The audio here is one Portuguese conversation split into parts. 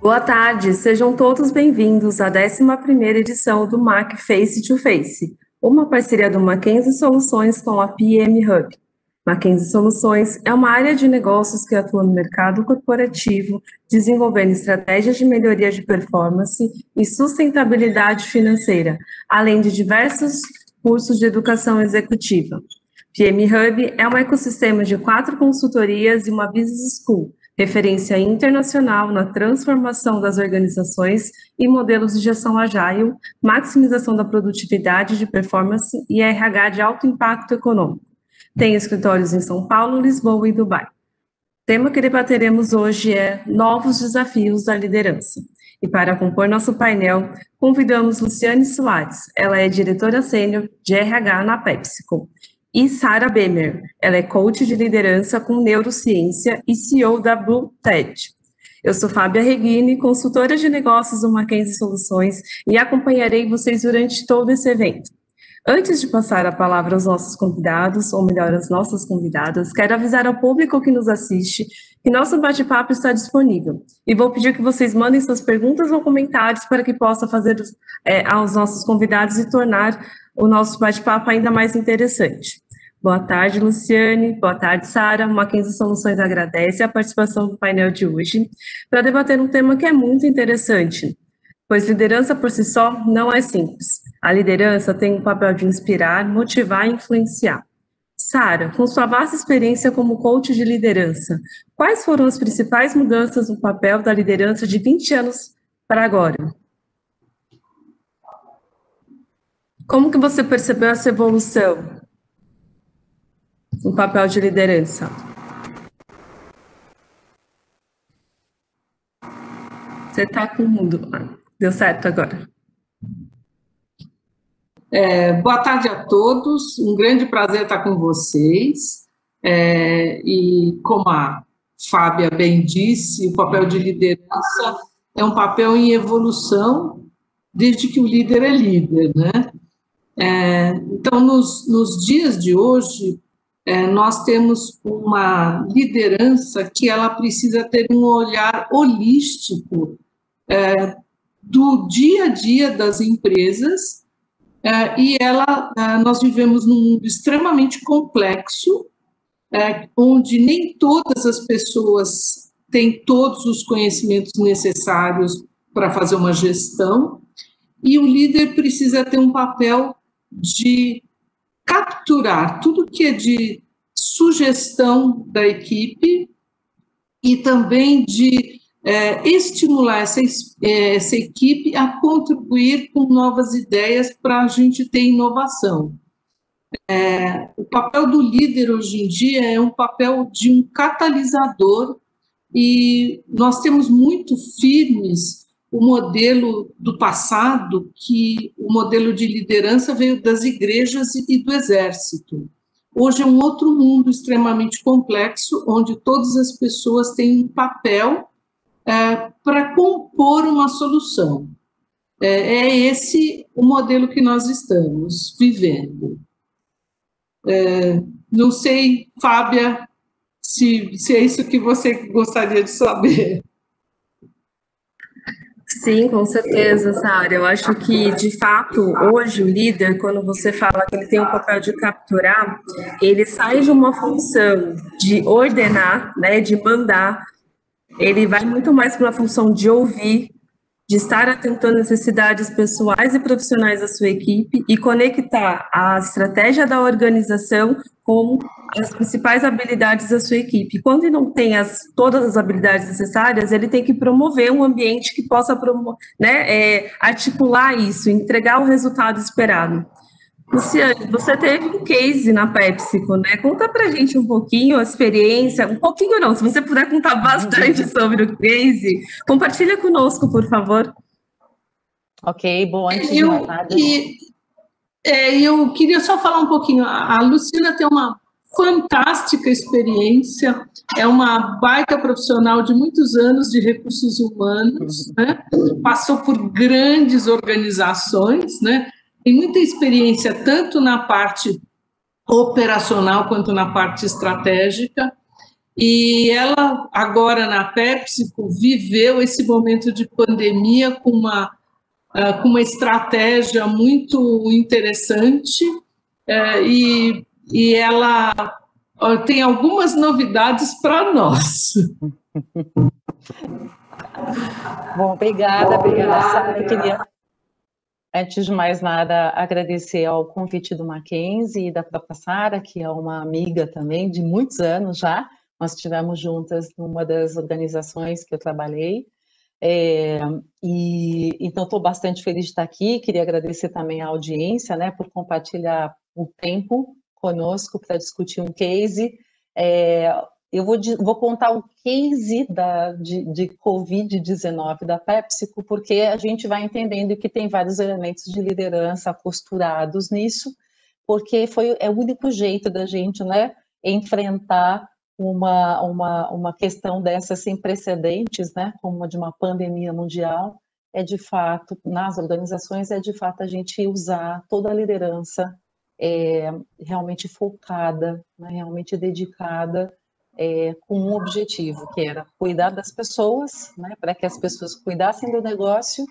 Boa tarde, sejam todos bem-vindos à 11ª edição do MAC Face to Face, uma parceria do Mackenzie Soluções com a PM Hub. Mackenzie Soluções é uma área de negócios que atua no mercado corporativo, desenvolvendo estratégias de melhoria de performance e sustentabilidade financeira, além de diversos cursos de educação executiva. PM Hub é um ecossistema de 4 consultorias e uma Business School, referência internacional na transformação das organizações e modelos de gestão agile, maximização da produtividade de performance e RH de alto impacto econômico. Tem escritórios em São Paulo, Lisboa e Dubai. O tema que debateremos hoje é Novos Desafios da Liderança. E para compor nosso painel, convidamos Luciane Soares, ela é diretora sênior de RH na PepsiCo. E Sara Bemer, ela é coach de liderança com neurociência e CEO da Blue TED. Eu sou Fábia Reguini, consultora de negócios do Mackenzie Soluções e acompanharei vocês durante todo esse evento. Antes de passar a palavra aos nossos convidados, ou melhor, às nossas convidadas, quero avisar ao público que nos assiste que nosso bate-papo está disponível. E vou pedir que vocês mandem suas perguntas ou comentários para que possa fazer aos nossos convidados e tornar o nosso bate-papo ainda mais interessante. Boa tarde, Luciane. Boa tarde, Sara. Mackenzie Soluções agradece a participação do painel de hoje para debater um tema que é muito interessante, pois liderança por si só não é simples. A liderança tem o papel de inspirar, motivar e influenciar. Sara, com sua vasta experiência como coach de liderança, quais foram as principais mudanças no papel da liderança de 20 anos para agora? Como que você percebeu essa evolução no papel de liderança? Você está com o mundo. Deu certo agora. Boa tarde a todos, um grande prazer estar com vocês. E como a Fábia bem disse, o papel de liderança é um papel em evolução desde que o líder é líder, né? Então, nos dias de hoje, nós temos uma liderança que ela precisa ter um olhar holístico do dia a dia das empresas, e nós vivemos num mundo extremamente complexo, onde nem todas as pessoas têm todos os conhecimentos necessários para fazer uma gestão, e o líder precisa ter um papel de capturar tudo que é de sugestão da equipe e também de estimular essa equipe a contribuir com novas ideias para a gente ter inovação. O papel do líder hoje em dia é um papel de um catalisador, e nós temos muito firmes o modelo do passado, que o modelo de liderança veio das igrejas e do exército. Hoje é um outro mundo extremamente complexo, onde todas as pessoas têm um papel para compor uma solução. É esse o modelo que nós estamos vivendo. Não sei, Fábia, se é isso que você gostaria de saber. Sim, com certeza, Sara. Eu acho que, de fato, hoje o líder, quando você fala que ele tem o papel de capturar, ele sai de uma função de ordenar, né, de mandar, ele vai muito mais para uma função de ouvir, de estar atento às necessidades pessoais e profissionais da sua equipe e conectar a estratégia da organização com as principais habilidades da sua equipe. Quando ele não tem todas as habilidades necessárias, ele tem que promover um ambiente que possa articular isso, entregar o resultado esperado. Luciane, você teve um case na PepsiCo, né? Conta pra gente um pouquinho a experiência, um pouquinho não, se você puder contar bastante sobre o case, compartilha conosco, por favor. Ok, bom, antes de mais nada... Eu queria só falar um pouquinho, a Luciana tem uma fantástica experiência, é uma baita profissional de muitos anos de recursos humanos, né? Passou por grandes organizações, né? Tem muita experiência tanto na parte operacional quanto na parte estratégica, E ela, agora na PepsiCo, viveu esse momento de pandemia com uma estratégia muito interessante, e ela tem algumas novidades para nós. Bom, obrigada, Sara. Eu queria, antes de mais nada, agradecer ao convite do Mackenzie e da própria Sara, que é uma amiga também de muitos anos já. Nós estivemos juntas numa das organizações que eu trabalhei. Então, estou bastante feliz de estar aqui. Queria agradecer também à audiência, né, por compartilhar o tempo conosco para discutir um case. Eu vou contar o case de Covid-19 da PepsiCo, porque a gente vai entendendo que tem vários elementos de liderança costurados nisso, porque é o único jeito da gente, né, enfrentar uma questão dessa sem precedentes, né, como a de uma pandemia mundial, de fato, nas organizações, de fato a gente usar toda a liderança realmente focada, né, realmente dedicada, com um objetivo, que era cuidar das pessoas, né, para que as pessoas cuidassem do negócio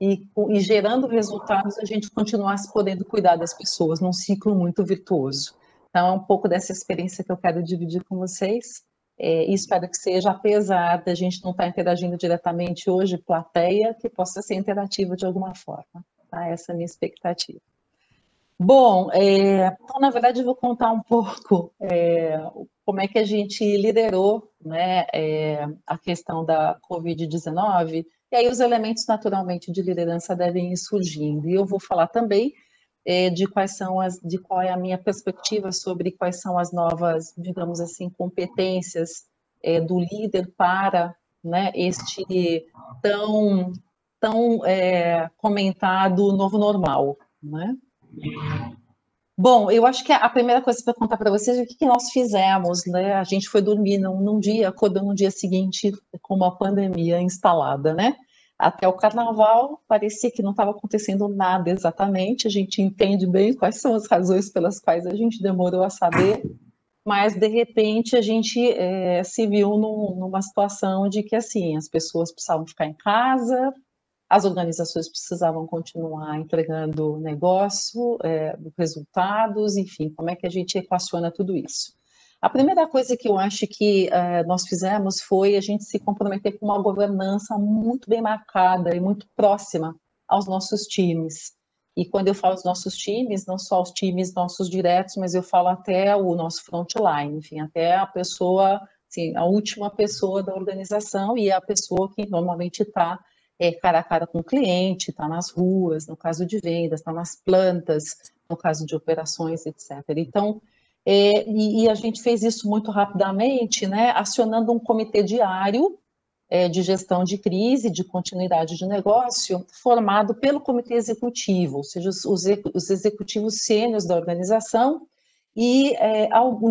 e gerando resultados, a gente continuasse podendo cuidar das pessoas num ciclo muito virtuoso. Então, é um pouco dessa experiência que eu quero dividir com vocês, e espero que seja, apesar da gente não estar interagindo diretamente hoje, plateia, que possa ser interativa de alguma forma. Tá? Essa é a minha expectativa. Bom, então, na verdade, eu vou contar um pouco como é que a gente liderou, né, a questão da Covid-19, e aí os elementos, naturalmente, de liderança devem ir surgindo. E eu vou falar também de qual é a minha perspectiva sobre quais são as novas, digamos assim, competências do líder para, né, este tão comentado novo normal, né? Bom, eu acho que a primeira coisa para contar para vocês é o que nós fizemos, né? A gente foi dormir num dia, acordou no dia seguinte com uma pandemia instalada, né? Até o carnaval parecia que não estava acontecendo nada exatamente, a gente entende bem quais são as razões pelas quais a gente demorou a saber, mas de repente a gente se viu numa situação de que assim, as pessoas precisavam ficar em casa, as organizações precisavam continuar entregando negócio, resultados, enfim, como é que a gente equaciona tudo isso? A primeira coisa que eu acho que nós fizemos foi a gente se comprometer com uma governança muito bem marcada e muito próxima aos nossos times. E quando eu falo os nossos times, não só os times nossos diretos, mas eu falo até o nosso frontline, enfim, até a pessoa, assim, a última pessoa da organização e a pessoa que normalmente está cara a cara com o cliente, está nas ruas, no caso de vendas, está nas plantas, no caso de operações, etc. Então, e a gente fez isso muito rapidamente, né, acionando um comitê diário de gestão de crise, de continuidade de negócio, formado pelo comitê executivo, ou seja, os executivos sêniores da organização, e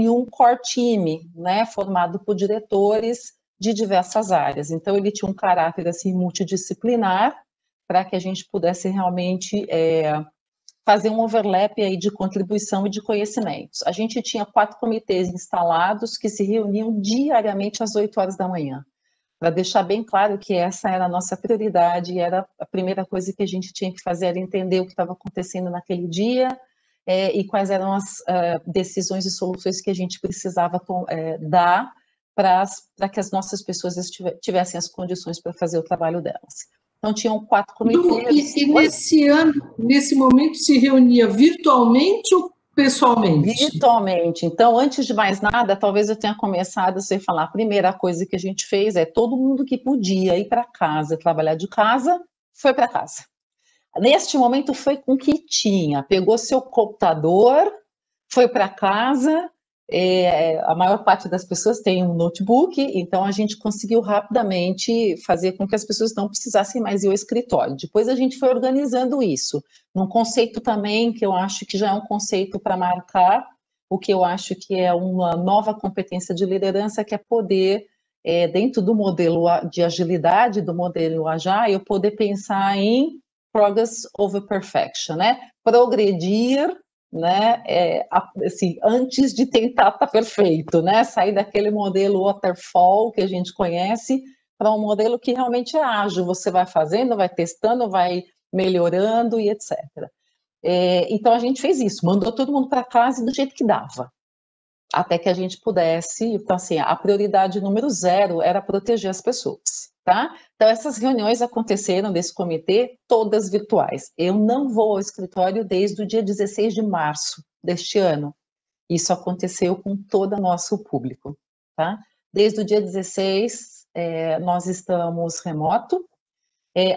um core time, né, formado por diretores de diversas áreas. Então, ele tinha um caráter assim multidisciplinar para que a gente pudesse realmente fazer um overlap aí de contribuição e de conhecimentos. A gente tinha 4 comitês instalados que se reuniam diariamente às 8 horas da manhã, para deixar bem claro que essa era a nossa prioridade e era a primeira coisa que a gente tinha que fazer, era entender o que estava acontecendo naquele dia e quais eram as decisões e soluções que a gente precisava dar para que as nossas pessoas tivessem as condições para fazer o trabalho delas. Então, tinham 4 comitês. Nesse momento, se reunia virtualmente ou pessoalmente? Virtualmente. Então, antes de mais nada, talvez eu tenha começado a você falar, a primeira coisa que a gente fez todo mundo que podia ir para casa, trabalhar de casa, foi para casa. Neste momento, foi com o que tinha. Pegou seu computador, foi para casa, a maior parte das pessoas tem um notebook, então a gente conseguiu rapidamente fazer com que as pessoas não precisassem mais ir ao escritório. Depois a gente foi organizando isso, num conceito também que eu acho que já é um conceito para marcar o que eu acho que é uma nova competência de liderança, que é poder, dentro do modelo de agilidade, do modelo Agile, eu poder pensar em progress over perfection, né? Progredir né, assim, antes de tentar estar perfeito, né, sair daquele modelo waterfall que a gente conhece para um modelo que realmente é ágil, você vai fazendo, vai testando, vai melhorando e etc. Então a gente fez isso, mandou todo mundo para casa do jeito que dava, até que a gente pudesse. Então, assim, a prioridade número 0 era proteger as pessoas, tá? Então, essas reuniões aconteceram desse comitê, todas virtuais. Eu não vou ao escritório desde o dia 16 de março deste ano. Isso aconteceu com todo o nosso público, tá? Desde o dia 16, nós estamos remoto.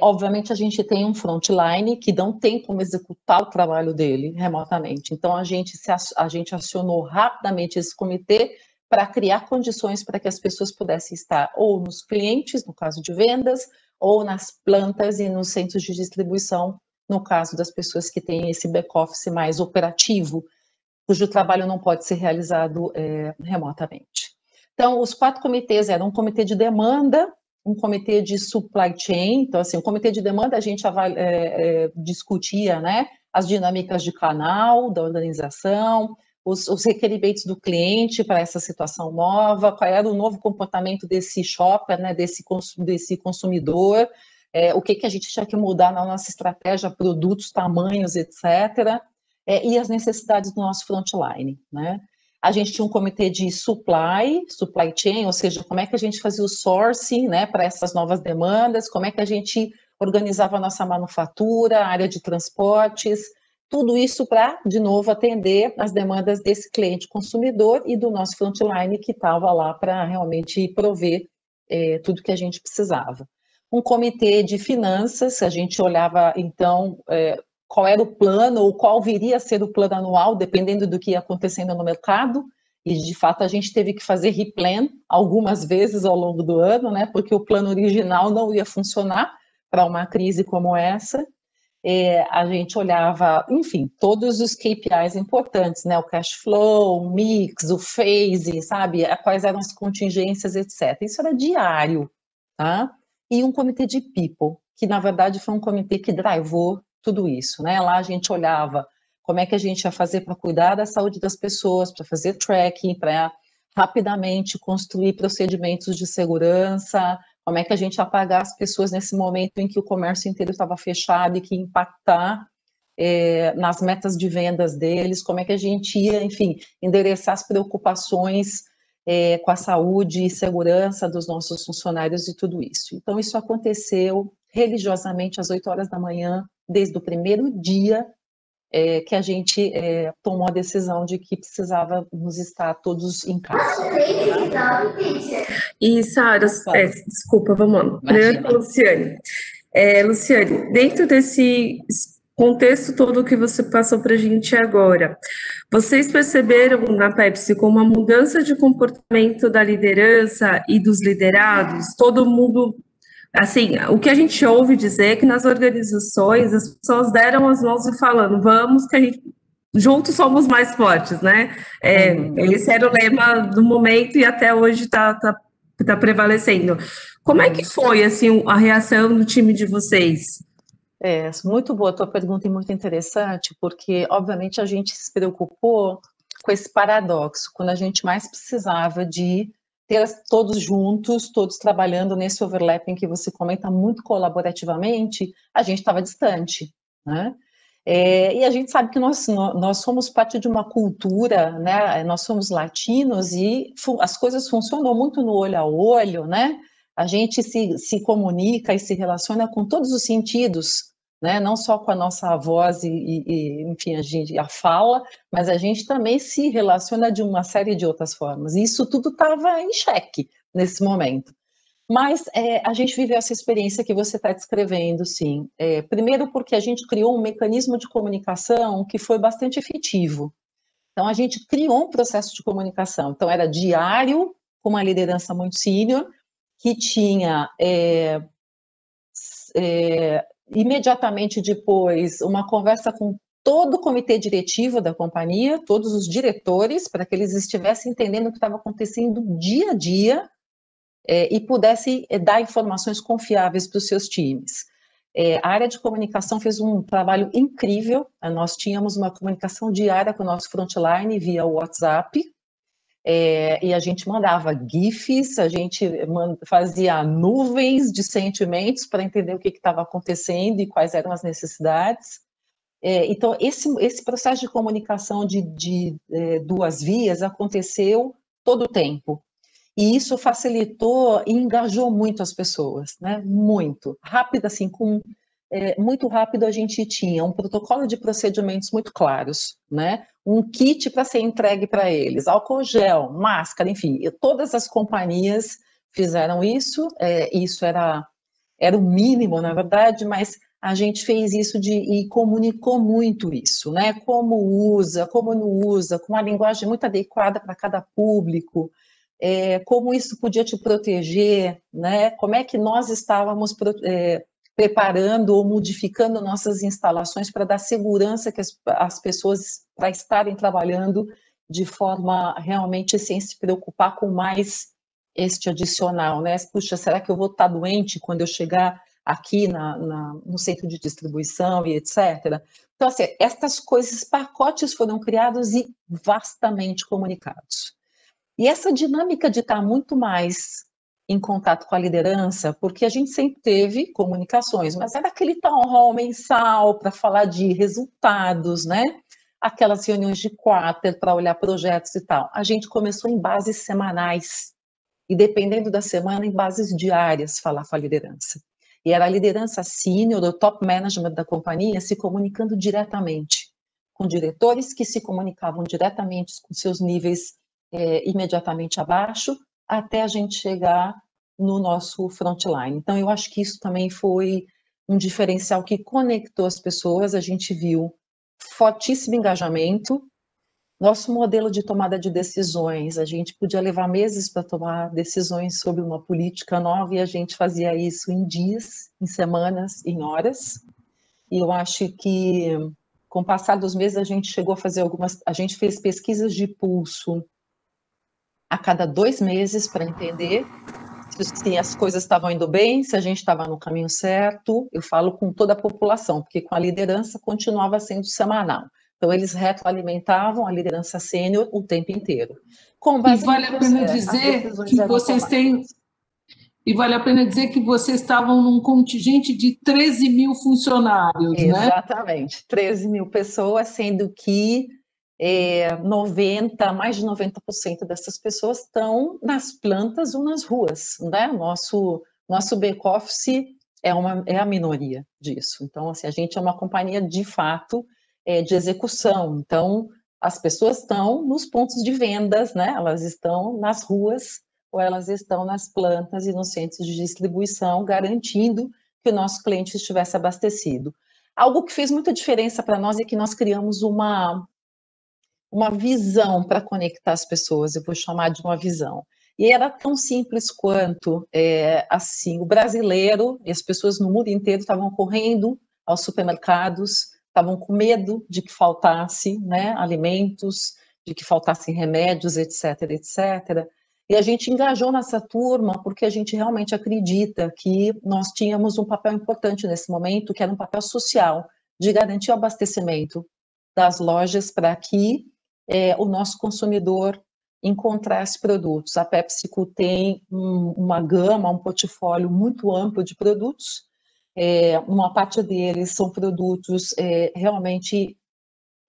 Obviamente, a gente tem um frontline que não tem como executar o trabalho dele remotamente. Então, a gente acionou rapidamente esse comitê para criar condições para que as pessoas pudessem estar ou nos clientes, no caso de vendas, ou nas plantas e nos centros de distribuição, no caso das pessoas que têm esse back-office mais operativo, cujo trabalho não pode ser realizado remotamente. Então, os 4 comitês eram um comitê de demanda, um comitê de supply chain. Então, assim, o comitê de demanda a gente discutia, né, as dinâmicas de canal, da organização, os requerimentos do cliente para essa situação nova, qual era o novo comportamento desse shopper, né, desse consumidor, o que a gente tinha que mudar na nossa estratégia, produtos, tamanhos, etc., e as necessidades do nosso frontline, né? A gente tinha um comitê de supply chain, ou seja, como é que a gente fazia o sourcing, né, para essas novas demandas, como é que a gente organizava a nossa manufatura, a área de transportes, tudo isso para, de novo, atender as demandas desse cliente consumidor e do nosso frontline que estava lá para realmente prover tudo que a gente precisava. Um comitê de finanças, a gente olhava, então, qual era o plano, ou qual viria a ser o plano anual, dependendo do que ia acontecendo no mercado, e de fato a gente teve que fazer replan algumas vezes ao longo do ano, né, porque o plano original não ia funcionar para uma crise como essa. A gente olhava, enfim, todos os KPIs importantes, né, o cash flow, o mix, o phase, sabe, quais eram as contingências, etc. Isso era diário, tá? E um comitê de people, que na verdade foi um comitê que drivou tudo isso, né? Lá a gente olhava como é que a gente ia fazer para cuidar da saúde das pessoas, para fazer tracking, para rapidamente construir procedimentos de segurança, como é que a gente ia pagar as pessoas nesse momento em que o comércio inteiro estava fechado e que ia impactar nas metas de vendas deles, como é que a gente ia, enfim, endereçar as preocupações com a saúde e segurança dos nossos funcionários e tudo isso. Então, isso aconteceu religiosamente às 8 horas da manhã, desde o primeiro dia que a gente tomou a decisão de que precisávamos estar todos em casa. Tá? E, Sara, desculpa, vamos lá. Primeiro com a Luciane. Luciane, dentro desse contexto todo que você passou para a gente agora, vocês perceberam na Pepsi como uma mudança de comportamento da liderança e dos liderados? Todo mundo, assim, o que a gente ouve dizer é que nas organizações as pessoas deram as mãos e falando, vamos que a gente juntos somos mais fortes, né? Esse era o lema do momento e até hoje está prevalecendo. Como é que foi, assim, a reação do time de vocês? Muito boa a tua pergunta e muito interessante, porque, obviamente, a gente se preocupou com esse paradoxo, quando a gente mais precisava de ter todos juntos, todos trabalhando nesse overlapping que você comenta muito colaborativamente, a gente estava distante, né? E a gente sabe que nós somos parte de uma cultura, né? Nós somos latinos e as coisas funcionam muito no olho a olho, né? A gente se comunica e se relaciona com todos os sentidos, né? Não só com a nossa voz enfim, a fala, mas a gente também se relaciona de uma série de outras formas. E isso tudo estava em xeque nesse momento. Mas a gente viveu essa experiência que você está descrevendo, sim. Primeiro porque a gente criou um mecanismo de comunicação que foi bastante efetivo. Então, a gente criou um processo de comunicação. Então, era diário, com uma liderança muito sênior, que tinha imediatamente depois uma conversa com todo o comitê diretivo da companhia, todos os diretores, para que eles estivessem entendendo o que estava acontecendo dia a dia, e pudessem dar informações confiáveis para os seus times. A área de comunicação fez um trabalho incrível, nós tínhamos uma comunicação diária com o nosso frontline via WhatsApp, e a gente mandava GIFs, a gente fazia nuvens de sentimentos para entender o que estava acontecendo e quais eram as necessidades. Então, esse processo de comunicação de duas vias aconteceu todo o tempo. E isso facilitou e engajou muito as pessoas, né? Muito. Rápido, assim, muito rápido a gente tinha um protocolo de procedimentos muito claros, né? Um kit para ser entregue para eles, álcool gel, máscara, enfim, todas as companhias fizeram isso, isso era o mínimo, na verdade, mas a gente fez isso e comunicou muito isso, né? Como usa, como não usa, com uma linguagem muito adequada para cada público, como isso podia te proteger, né? Como é que nós estávamos preparando ou modificando nossas instalações para dar segurança que as pessoas para estarem trabalhando de forma realmente sem se preocupar com mais este adicional, né? Puxa, será que eu vou estar doente quando eu chegar aqui no centro de distribuição e etc. Então, assim, estas coisas, pacotes foram criados e vastamente comunicados. E essa dinâmica de estar muito mais em contato com a liderança, porque a gente sempre teve comunicações, mas era aquele town hall mensal para falar de resultados, né? Aquelas reuniões de quarter para olhar projetos e tal. A gente começou em bases semanais e, dependendo da semana, em bases diárias, falar com a liderança. E era a liderança sênior, o top management da companhia, se comunicando diretamente, com diretores que se comunicavam diretamente com seus níveis imediatamente abaixo, até a gente chegar no nosso frontline. Então, eu acho que isso também foi um diferencial que conectou as pessoas, a gente viu fortíssimo engajamento. Nosso modelo de tomada de decisões, a gente podia levar meses para tomar decisões sobre uma política nova e a gente fazia isso em dias, em semanas, em horas. E eu acho que, com o passar dos meses, a gente chegou a fazer a gente fez pesquisas de pulso a cada 2 meses para entender se as coisas estavam indo bem, se a gente estava no caminho certo. Eu falo com toda a população, porque com a liderança continuava sendo semanal. Então, eles retroalimentavam a liderança sênior o tempo inteiro. Com base vale a pena dizer que vocês têm... E vale a pena dizer que vocês estavam num contingente de 13 mil funcionários, né? Exatamente, 13 mil pessoas, sendo que mais de 90% dessas pessoas estão nas plantas ou nas ruas, né? Nosso back-office é a minoria disso. Então, assim, a gente é uma companhia de fato de execução. Então, as pessoas estão nos pontos de vendas, né? Elas estão nas ruas ou elas estão nas plantas e nos centros de distribuição, garantindo que o nosso cliente estivesse abastecido. Algo que fez muita diferença para nós é que nós criamos uma visão para conectar as pessoas, eu vou chamar de uma visão. E era tão simples quanto, assim, o brasileiro e as pessoas no mundo inteiro estavam correndo aos supermercados, estavam com medo de que faltasse, né, alimentos, de que faltassem remédios, etc, etc. E a gente engajou nessa turma porque a gente realmente acredita que nós tínhamos um papel importante nesse momento, que era um papel social, de garantir o abastecimento das lojas para que o nosso consumidor encontrasse produtos. A PepsiCo tem uma gama, um portfólio muito amplo de produtos. Uma parte deles são produtos realmente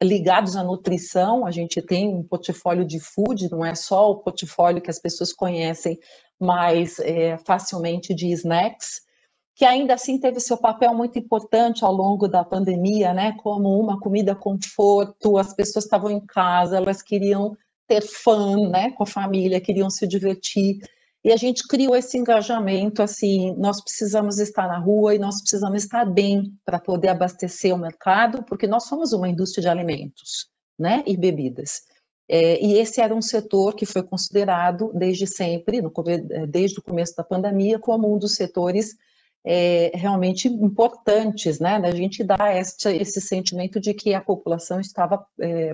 ligados à nutrição. A gente tem um portfólio de food, não é só o portfólio que as pessoas conhecem mais facilmente de snacks, que ainda assim teve seu papel muito importante ao longo da pandemia, né? Como uma comida conforto, as pessoas estavam em casa, elas queriam ter fun, né? Com a família, queriam se divertir. E a gente criou esse engajamento, assim, nós precisamos estar na rua e nós precisamos estar bem para poder abastecer o mercado, porque nós somos uma indústria de alimentos, né? E bebidas. E esse era um setor que foi considerado desde sempre, desde o começo da pandemia, como um dos setores realmente importantes, né, da gente dar esse sentimento de que a população estava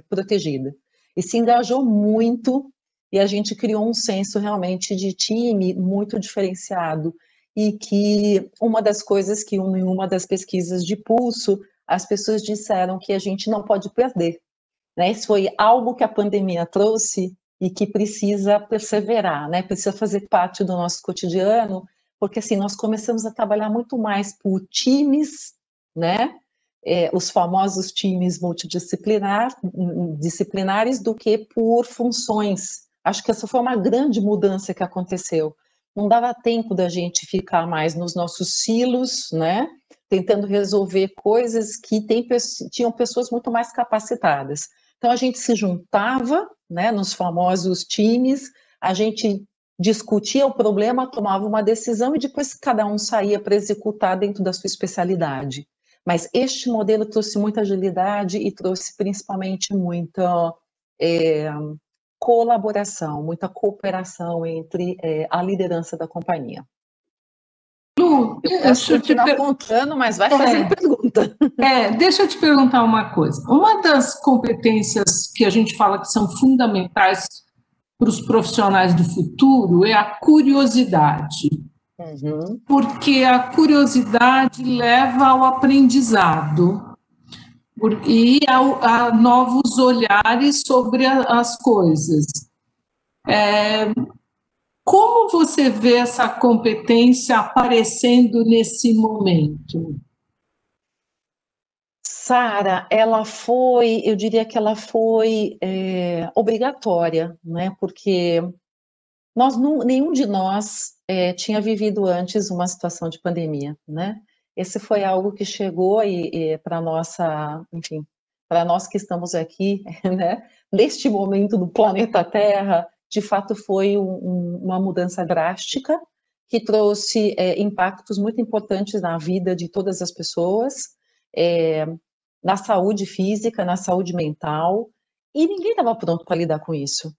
protegida. E se engajou muito, e a gente criou um senso realmente de time muito diferenciado. e que uma das coisas que em uma das pesquisas de pulso, as pessoas disseram que a gente não pode perder, né? Isso foi algo que a pandemia trouxe e que precisa perseverar, né? Precisa fazer parte do nosso cotidiano, porque assim nós começamos a trabalhar muito mais por times, né? Os famosos times disciplinares do que por funções. Acho que essa foi uma grande mudança que aconteceu. Não dava tempo da gente ficar mais nos nossos silos, né? Tentando resolver coisas que tinham pessoas muito mais capacitadas. Então a gente se juntava, né, nos famosos times, a gente discutia o problema, tomava uma decisão e depois cada um saía para executar dentro da sua especialidade. Mas este modelo trouxe muita agilidade e trouxe principalmente muita colaboração, muita cooperação entre a liderança da companhia. Lu, eu posso continuar contando, mas vai fazendo pergunta. Deixa eu te perguntar uma coisa. Uma das competências que a gente fala que são fundamentais para os profissionais do futuro é a curiosidade. Uhum. Porque a curiosidade leva ao aprendizado e a novos olhares sobre as coisas. Como você vê essa competência aparecendo nesse momento? Sara, eu diria que ela foi obrigatória, né? Porque nenhum de nós tinha vivido antes uma situação de pandemia, né? Esse foi algo que chegou para enfim, para nós que estamos aqui, né? Neste momento do planeta Terra, de fato foi uma mudança drástica que trouxe impactos muito importantes na vida de todas as pessoas, na saúde física, na saúde mental, e ninguém estava pronto para lidar com isso.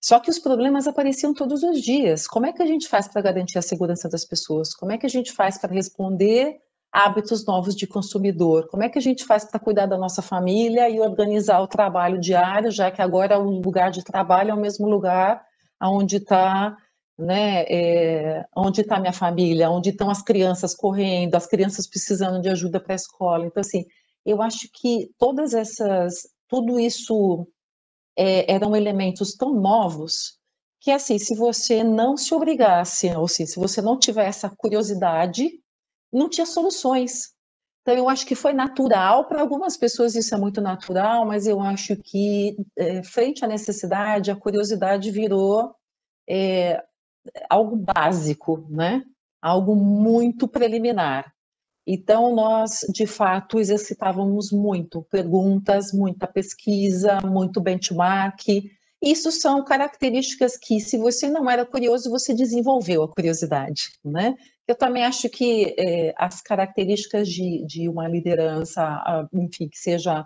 Só que os problemas apareciam todos os dias. Como é que a gente faz para garantir a segurança das pessoas? Como é que a gente faz para responder a hábitos novos de consumidor? Como é que a gente faz para cuidar da nossa família e organizar o trabalho diário, já que agora o lugar de trabalho é o mesmo lugar onde está, né, onde está minha família, onde estão as crianças correndo, as crianças precisando de ajuda para a escola. Então, assim, eu acho que tudo isso eram elementos tão novos que, assim, se você não se obrigasse, ou se você não tiver essa curiosidade, não tinha soluções. Então, eu acho que foi natural, para algumas pessoas isso é muito natural, mas eu acho que, frente à necessidade, a curiosidade virou algo básico, né? Algo muito preliminar. Então, nós, de fato, exercitávamos muito perguntas, muita pesquisa, muito benchmark. Isso são características que, se você não era curioso, você desenvolveu a curiosidade, né? Eu também acho que as características de uma liderança, enfim, que seja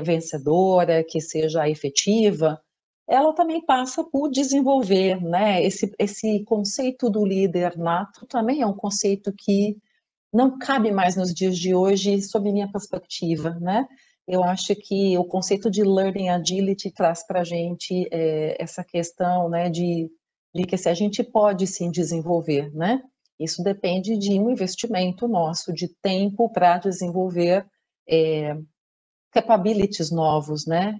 vencedora, que seja efetiva, ela também passa por desenvolver, né? Esse conceito do líder nato também é um conceito que não cabe mais nos dias de hoje, sob minha perspectiva, né? Eu acho que o conceito de Learning Agility traz para a gente essa questão, né, de que se a gente pode sim desenvolver, né? Isso depende de um investimento nosso, de tempo para desenvolver capabilities novos, né?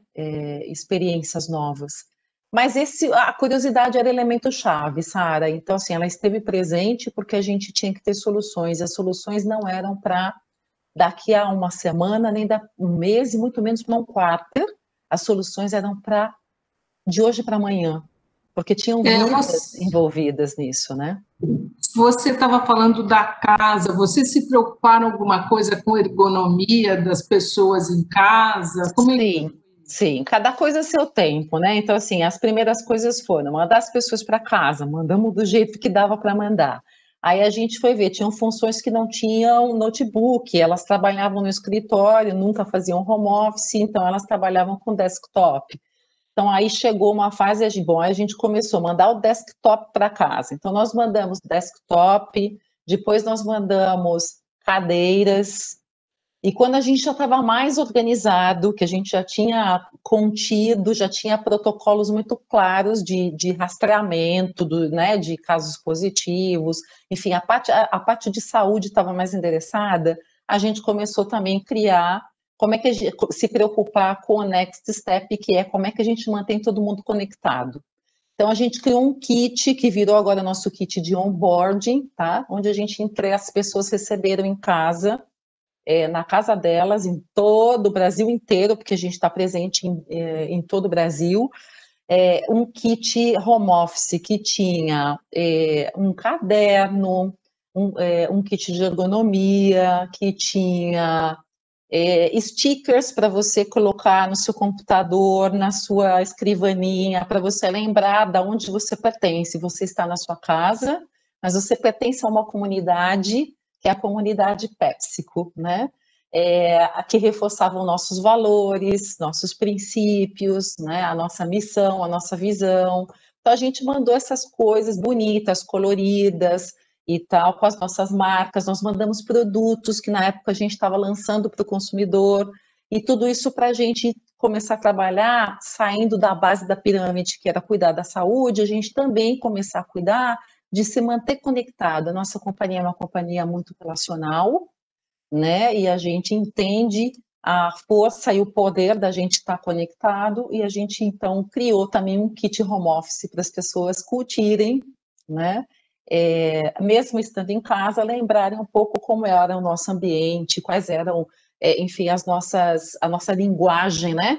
Experiências novas. Mas a curiosidade era elemento-chave, Sara. Então, assim, ela esteve presente porque a gente tinha que ter soluções. As soluções não eram para daqui a uma semana, nem um mês, e muito menos para um quarter. As soluções eram para de hoje para amanhã, porque tinham vidas envolvidas nisso, né? Você estava falando da casa, vocês se preocuparam alguma coisa com ergonomia das pessoas em casa? Sim, cada coisa a seu tempo, né? Então, assim, as primeiras coisas foram mandar as pessoas para casa, mandamos do jeito que dava para mandar. Aí a gente foi ver, tinham funções que não tinham notebook, elas trabalhavam no escritório, nunca faziam home office, então elas trabalhavam com desktop. Então aí chegou uma fase de, bom, aí a gente começou a mandar o desktop para casa. Então nós mandamos desktop, depois nós mandamos cadeiras, E quando a gente já estava mais organizado, que a gente já tinha contido, já tinha protocolos muito claros de rastreamento, né, de casos positivos, enfim, a parte de saúde estava mais endereçada, a gente começou também a criar como é que se preocupar com o next step, que é como é que a gente mantém todo mundo conectado. Então, a gente criou um kit, que virou agora nosso kit de onboarding, tá? Onde a gente entrega, as pessoas receberam em casa, na casa delas, em todo o Brasil inteiro, porque a gente está presente em todo o Brasil, um kit home office que tinha um caderno, um kit de ergonomia, que tinha stickers para você colocar no seu computador, na sua escrivaninha, para você lembrar de onde você pertence. Você está na sua casa, mas você pertence a uma comunidade, que é a comunidade PepsiCo, né? Que reforçavam nossos valores, nossos princípios, né? A nossa missão, a nossa visão. Então, a gente mandou essas coisas bonitas, coloridas, e tal, com as nossas marcas, nós mandamos produtos que na época a gente estava lançando para o consumidor, e tudo isso para a gente começar a trabalhar, saindo da base da pirâmide, que era cuidar da saúde, a gente também começar a cuidar de se manter conectado. A nossa companhia é uma companhia muito relacional, né, e a gente entende a força e o poder da gente estar conectado, e a gente então criou também um kit home office para as pessoas curtirem, né, mesmo estando em casa, lembrarem um pouco como era o nosso ambiente, quais eram, enfim, a nossa linguagem, né,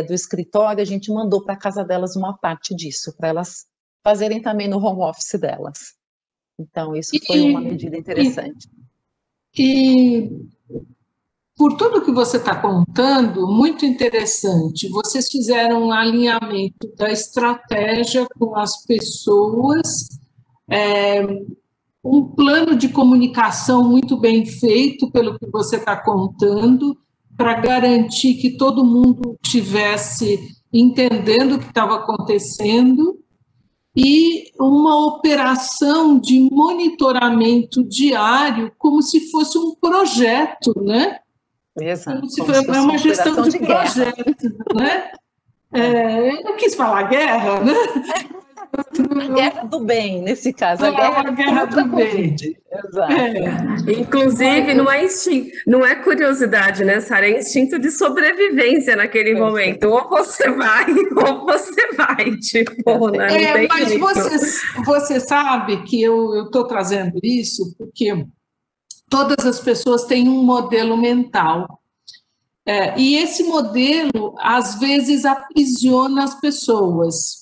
do escritório. A gente mandou para a casa delas uma parte disso, para elas fazerem também no home office delas. Então, isso foi uma medida interessante. E por tudo que você está contando, muito interessante, vocês fizeram um alinhamento da estratégia com as pessoas, um plano de comunicação muito bem feito, pelo que você está contando, para garantir que todo mundo estivesse entendendo o que estava acontecendo, e uma operação de monitoramento diário, como se fosse um projeto, né? Exato. Como se fosse uma gestão de projeto, né? Eu não quis falar guerra, né? A guerra do bem, nesse caso. A guerra do bem. Exato. Inclusive, não é curiosidade, né, Sara? É instinto de sobrevivência naquele momento. Ou você vai, tipo, né? Mas você sabe que eu estou trazendo isso porque todas as pessoas têm um modelo mental. E esse modelo, às vezes, aprisiona as pessoas.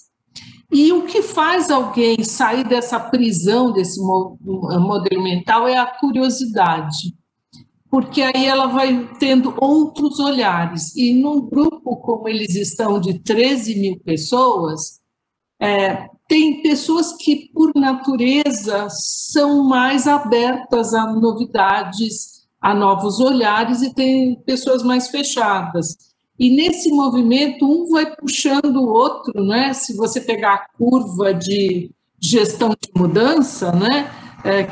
E o que faz alguém sair dessa prisão, desse modelo mental, é a curiosidade. Porque aí ela vai tendo outros olhares. E num grupo como eles estão, de 13 mil pessoas, tem pessoas que, por natureza, são mais abertas a novidades, a novos olhares, e tem pessoas mais fechadas. E nesse movimento, um vai puxando o outro, né? Se você pegar a curva de gestão de mudança, né?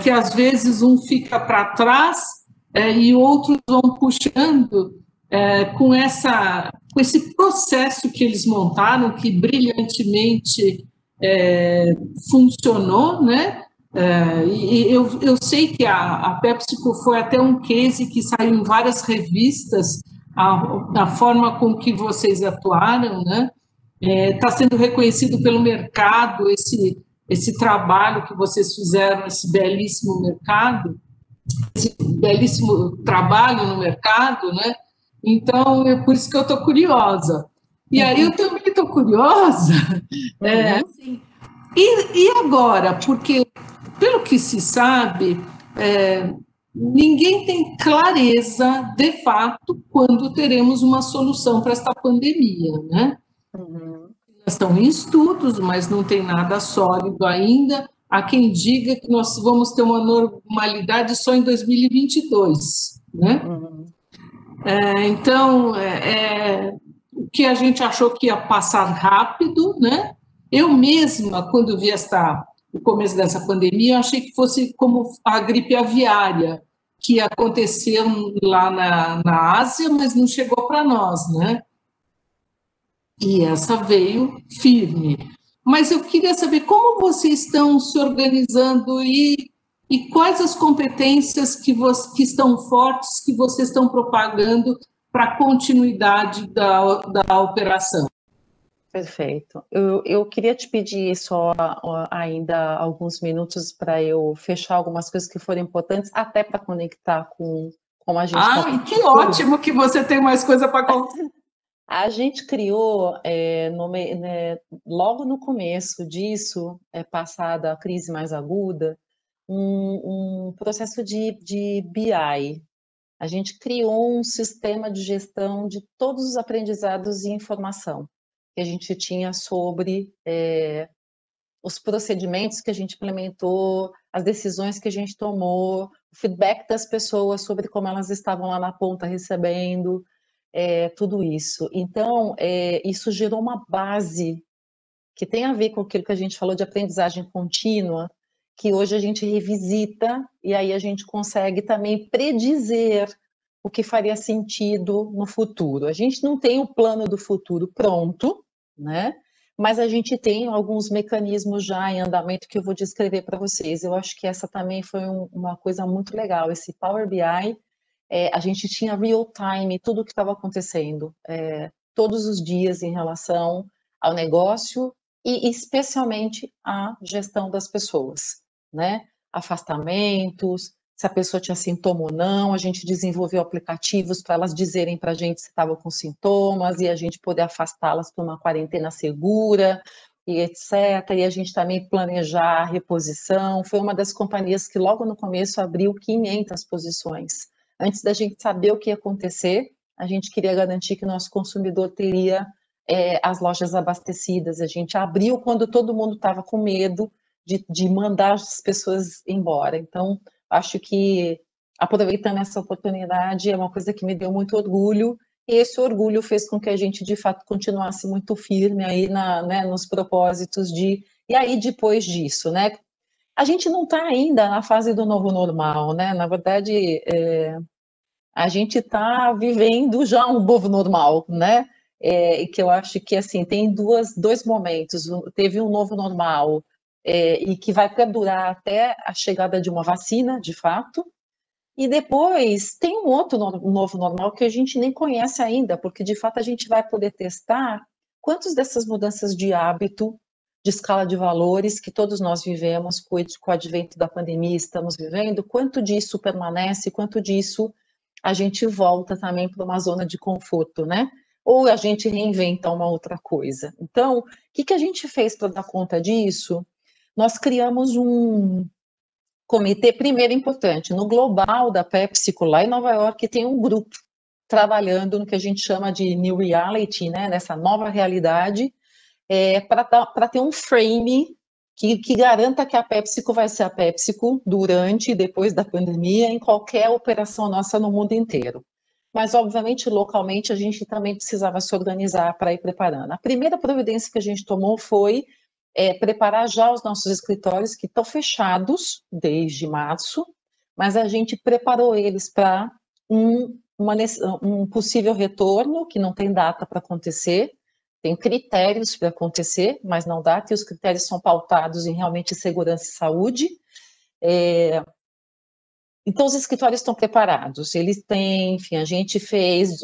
Que às vezes um fica para trás e outros vão puxando com esse processo que eles montaram, que brilhantemente funcionou, né? E eu sei que a PepsiCo foi até um case que saiu em várias revistas, a forma com que vocês atuaram, né? Está sendo reconhecido pelo mercado esse trabalho que vocês fizeram, esse belíssimo trabalho no mercado, né? Então, é por isso que eu estou curiosa. E aí eu também estou curiosa, assim, e agora? Porque, pelo que se sabe, ninguém tem clareza, de fato, quando teremos uma solução para esta pandemia, né? Estão em estudos, mas não tem nada sólido ainda. Há quem diga que nós vamos ter uma normalidade só em 2022, né? Então, o que a gente achou que ia passar rápido, né? Eu mesma, quando vi o começo dessa pandemia, eu achei que fosse como a gripe aviária, que aconteceram lá na Ásia, mas não chegou para nós, né? E essa veio firme. Mas eu queria saber como vocês estão se organizando e quais as competências que estão fortes que vocês estão propagando para a continuidade da operação. Perfeito. Eu queria te pedir só ainda alguns minutos para eu fechar algumas coisas que foram importantes, até para conectar com como a gente está. Que ótimo que você tem mais coisa para contar. A gente criou, logo no começo disso, passada a crise mais aguda, um processo de BI. A gente criou um sistema de gestão de todos os aprendizados e informação que a gente tinha sobre os procedimentos que a gente implementou, as decisões que a gente tomou, o feedback das pessoas sobre como elas estavam lá na ponta recebendo, tudo isso. Então, isso gerou uma base que tem a ver com aquilo que a gente falou de aprendizagem contínua, que hoje a gente revisita e aí a gente consegue também predizer o que faria sentido no futuro. A gente não tem o plano do futuro pronto, né? Mas a gente tem alguns mecanismos já em andamento que eu vou descrever para vocês. Eu acho que essa também foi uma coisa muito legal. Esse Power BI, a gente tinha real time, tudo o que estava acontecendo, todos os dias em relação ao negócio e especialmente à gestão das pessoas, né? Afastamentos, se a pessoa tinha sintoma ou não, a gente desenvolveu aplicativos para elas dizerem para a gente se estavam com sintomas e a gente poder afastá-las para uma quarentena segura e etc. E a gente também planejar a reposição. Foi uma das companhias que logo no começo abriu 500 posições. Antes da gente saber o que ia acontecer, a gente queria garantir que o nosso consumidor teria as lojas abastecidas. A gente abriu quando todo mundo estava com medo de mandar as pessoas embora. Então, acho que, aproveitando essa oportunidade, é uma coisa que me deu muito orgulho, e esse orgulho fez com que a gente, de fato, continuasse muito firme aí nos propósitos de... E aí, depois disso, né? A gente não está ainda na fase do novo normal, né? Na verdade, a gente está vivendo já um novo normal, né? E que eu acho que, assim, tem dois momentos. Teve um novo normal, e que vai perdurar até a chegada de uma vacina, de fato, e depois tem um outro novo normal que a gente nem conhece ainda, porque de fato a gente vai poder testar quantas dessas mudanças de hábito, de escala de valores que todos nós vivemos com o advento da pandemia, estamos vivendo, quanto disso permanece, quanto disso a gente volta também para uma zona de conforto, né? Ou a gente reinventa uma outra coisa. Então, o que a gente fez para dar conta disso? Nós criamos um comitê, primeiro importante, no global da PepsiCo, lá em Nova York, tem um grupo trabalhando no que a gente chama de New Reality, né, nessa nova realidade, para ter um frame que garanta que a PepsiCo vai ser a PepsiCo durante e depois da pandemia, em qualquer operação nossa no mundo inteiro. Mas, obviamente, localmente, a gente também precisava se organizar para ir preparando. A primeira providência que a gente tomou foi preparar já os nossos escritórios, que estão fechados desde março, mas a gente preparou eles para um possível retorno, que não tem data para acontecer, tem critérios para acontecer, mas não data, e os critérios são pautados em realmente segurança e saúde. Então, os escritórios estão preparados, eles têm, enfim, a gente fez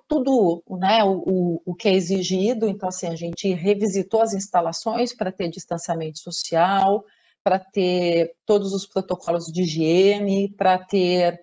tudo, né, o que é exigido, então, assim, a gente revisitou as instalações para ter distanciamento social, para ter todos os protocolos de higiene, para ter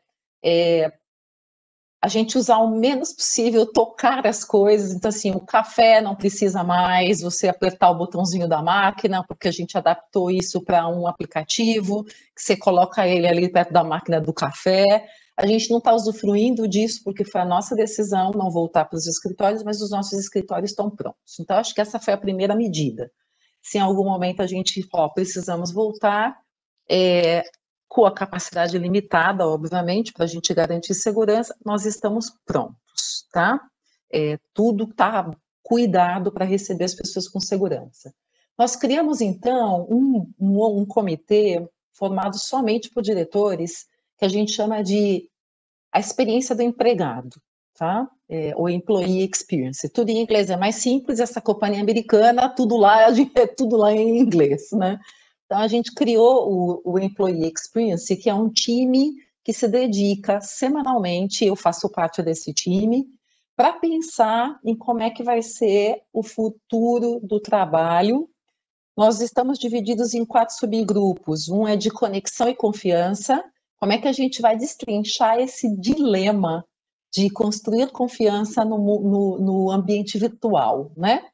a gente usar o menos possível, tocar as coisas, então assim, o café não precisa mais você apertar o botãozinho da máquina, porque a gente adaptou isso para um aplicativo, que você coloca ele ali perto da máquina do café. A gente não está usufruindo disso, porque foi a nossa decisão não voltar para os escritórios, mas os nossos escritórios estão prontos. Então, acho que essa foi a primeira medida. Se em algum momento a gente, precisamos voltar, com a capacidade limitada, obviamente, para a gente garantir segurança, nós estamos prontos, tá? Tudo está cuidado para receber as pessoas com segurança. Nós criamos, então, um comitê formado somente por diretores que a gente chama de a experiência do empregado, tá? O employee experience. Tudo em inglês é mais simples, essa companhia americana, tudo lá é tudo lá em inglês, né? Então, a gente criou o Employee Experience, que é um time que se dedica semanalmente, eu faço parte desse time, para pensar em como é que vai ser o futuro do trabalho. Nós estamos divididos em 4 subgrupos. Um é de conexão e confiança. Como é que a gente vai destrinchar esse dilema de construir confiança no ambiente virtual, né?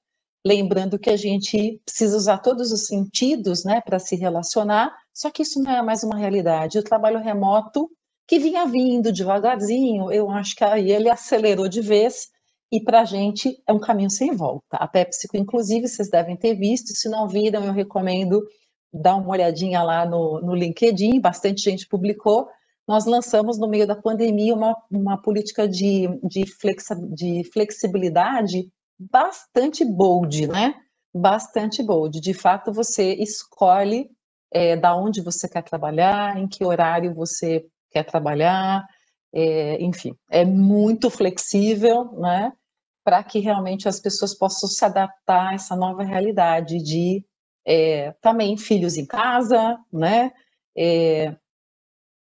Lembrando que a gente precisa usar todos os sentidos, né, para se relacionar, só que isso não é mais uma realidade. O trabalho remoto, que vinha vindo devagarzinho, eu acho que aí ele acelerou de vez, e para a gente é um caminho sem volta. A PepsiCo, inclusive, vocês devem ter visto, se não viram, eu recomendo dar uma olhadinha lá no LinkedIn, bastante gente publicou. Nós lançamos, no meio da pandemia, uma política de flexibilidade bastante bold, né? Bastante bold. De fato, você escolhe da onde você quer trabalhar, em que horário você quer trabalhar, enfim, é muito flexível, né? Para que realmente as pessoas possam se adaptar a essa nova realidade de também filhos em casa, né?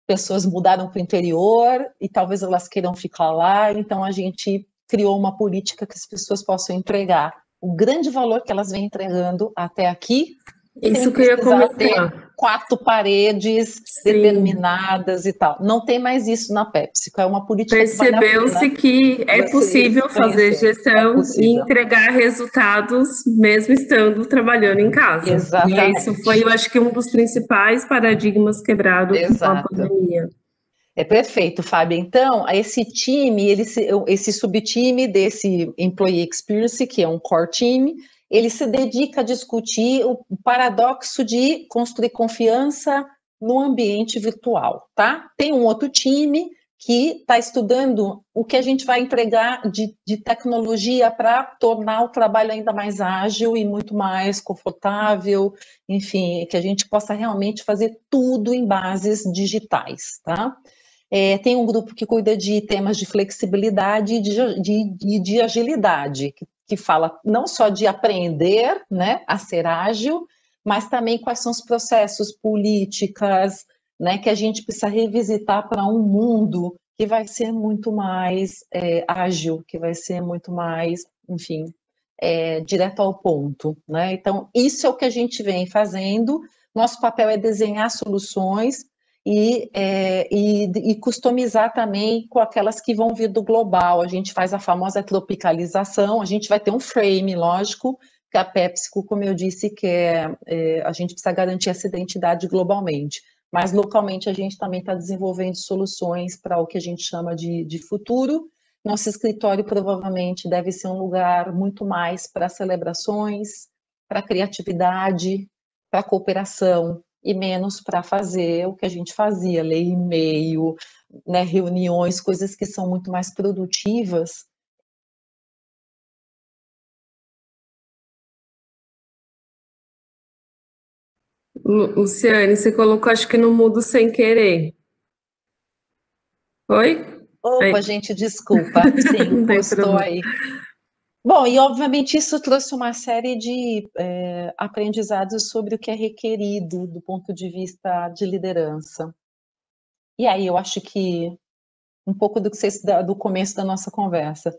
Pessoas mudaram para o interior e talvez elas queiram ficar lá, então a gente criou uma política que as pessoas possam entregar o grande valor que elas vêm entregando até aqui, Isso sem que eu ia precisar ter comentar. 4 paredes Sim. determinadas e tal. Não tem mais isso na PepsiCo, é uma política que vale a Percebeu-se pena que é possível fazer conhecer. gestão e entregar resultados mesmo estando trabalhando em casa. Exatamente. E isso foi, eu acho que um dos principais paradigmas quebrados com a pandemia. É perfeito, Fábio. Então, esse time, esse subtime desse Employee Experience, que é um core time, ele se dedica a discutir o paradoxo de construir confiança no ambiente virtual, tá? Tem um outro time que está estudando o que a gente vai entregar de tecnologia para tornar o trabalho ainda mais ágil e muito mais confortável, enfim, que a gente possa realmente fazer tudo em bases digitais, tá? Tem um grupo que cuida de temas de flexibilidade e de agilidade, que fala não só de aprender, né, a ser ágil, mas também quais são os processos, políticas, né, que a gente precisa revisitar para um mundo que vai ser muito mais ágil, que vai ser muito mais, enfim, direto ao ponto, né? Então, isso é o que a gente vem fazendo. Nosso papel é desenhar soluções e customizar também com aquelas que vão vir do global. A gente faz a famosa tropicalização, a gente vai ter um frame, lógico, que a PepsiCo, como eu disse, a gente precisa garantir essa identidade globalmente, mas localmente a gente também está desenvolvendo soluções para o que a gente chama de futuro. Nosso escritório provavelmente deve ser um lugar muito mais para celebrações, para criatividade, para cooperação, e menos para fazer o que a gente fazia, ler e-mail, né, reuniões, coisas que são muito mais produtivas. Luciane, você colocou, acho que no mudo sem querer. Oi? Opa, gente, desculpa. Sim, postou aí. Bom, e obviamente isso trouxe uma série de aprendizados sobre o que é requerido do ponto de vista de liderança. E aí eu acho que um pouco do começo da nossa conversa.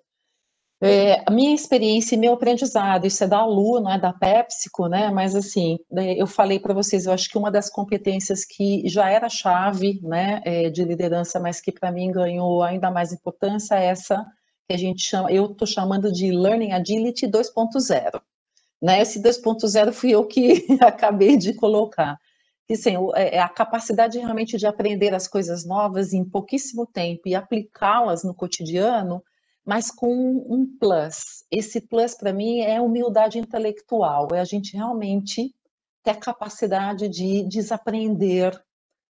A minha experiência e meu aprendizado, isso é da Lu, não é da PepsiCo, né? Mas assim, eu falei para vocês, eu acho que uma das competências que já era chave, né, de liderança, mas que para mim ganhou ainda mais importância é essa que a gente chama, eu estou chamando de Learning Agility 2.0, né? Esse 2.0 fui eu que acabei de colocar. Que assim, a capacidade realmente de aprender as coisas novas em pouquíssimo tempo e aplicá-las no cotidiano, mas com um plus. Esse plus, para mim, é humildade intelectual, é a gente realmente ter a capacidade de desaprender,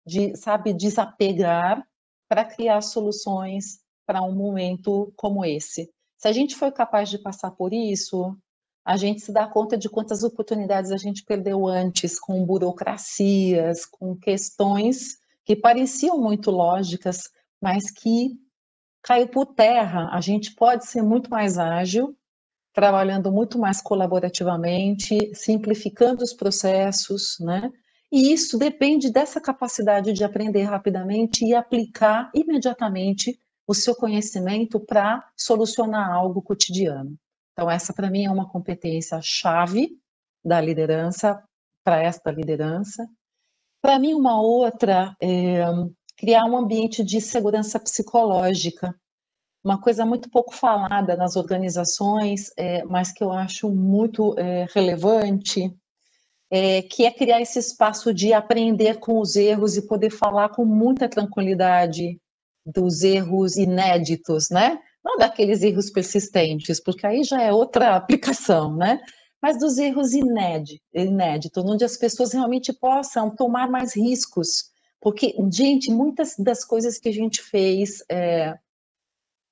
de, sabe, desapegar para criar soluções para um momento como esse. Se a gente for capaz de passar por isso, a gente se dá conta de quantas oportunidades a gente perdeu antes com burocracias, com questões que pareciam muito lógicas, mas que caiu por terra. A gente pode ser muito mais ágil, trabalhando muito mais colaborativamente, simplificando os processos, né? E isso depende dessa capacidade de aprender rapidamente e aplicar imediatamente o seu conhecimento para solucionar algo cotidiano. Então, essa para mim é uma competência chave da liderança, para esta liderança. Para mim, uma outra é criar um ambiente de segurança psicológica, uma coisa muito pouco falada nas organizações, mas que eu acho muito relevante, que é criar esse espaço de aprender com os erros e poder falar com muita tranquilidade dos erros inéditos, né? Não daqueles erros persistentes, porque aí já é outra aplicação, né? Mas dos erros inéditos, onde as pessoas realmente possam tomar mais riscos. Porque, gente, muitas das coisas que a gente fez